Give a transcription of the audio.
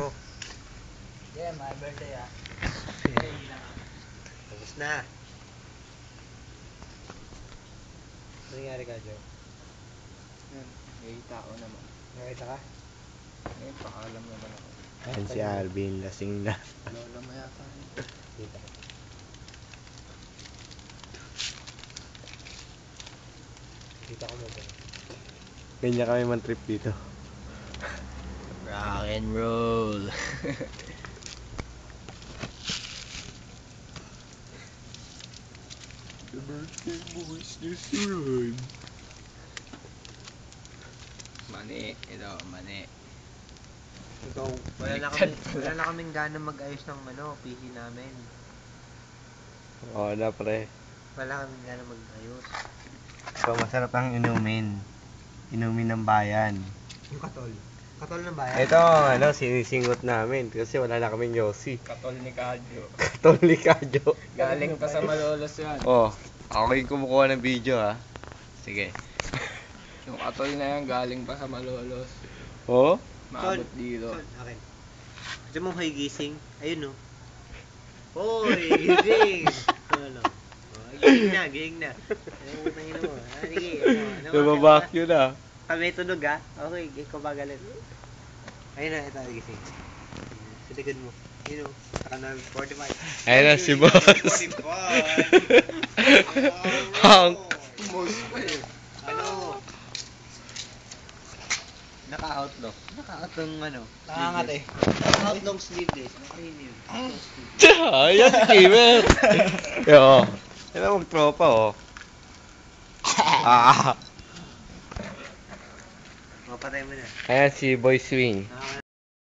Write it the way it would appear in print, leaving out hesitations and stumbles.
ko. Yeah, my birthday ah. Tapos na. Ano nangyari ka, Joe? Nakita ko naman. Nakita ka? Ngayon, pakalam naman ako. Ayan si Arvin, lasing na. Lola mo yata. Dito. Dito ako mo ba? Ganyan kami man trip dito. Rock and roll. The birthday boys this run. Mani, ito, mani. Ikaw, wala na kaming gana mag-ayos ng PC namin. Oo na pre. Wala kaming gana mag-ayos. So masarap ang inumin. Inumin ng bayan. Yung katol. Katol ng bayan. Ito, sinisingot namin kasi wala na kaming yosi. Katol ni Kadyo. Katolikadyo. Galing pa sa Malolos yan. Oh, ako yung kumukuha ng video ha. Sige. Yung katol na yan, galing pa sa Malolos. Oh? Maabot dito. Sol, akin. Gusto mo kayo gising? Ayun no. Hoy, gising! Ano? Gising na. Ano mo tangin mo? Sige, ano? Nababakyo na. Kami tunog ha? Okay, ikaw bagalan. Ayun na, ito, gising. Sa likod mo. Ayun o, saka na 45. Ayun na si boss. 45! Honk. Most pa eh. Ano? Naka-outlook. Naka-out ng ano? Nakaangat eh. Naka-out ng sleeveless. Naka-renew. Ayan si Kimer. Yo. Yan ang magtropa oh. Mapatay mo na. Ayan si Boy Swing. Naka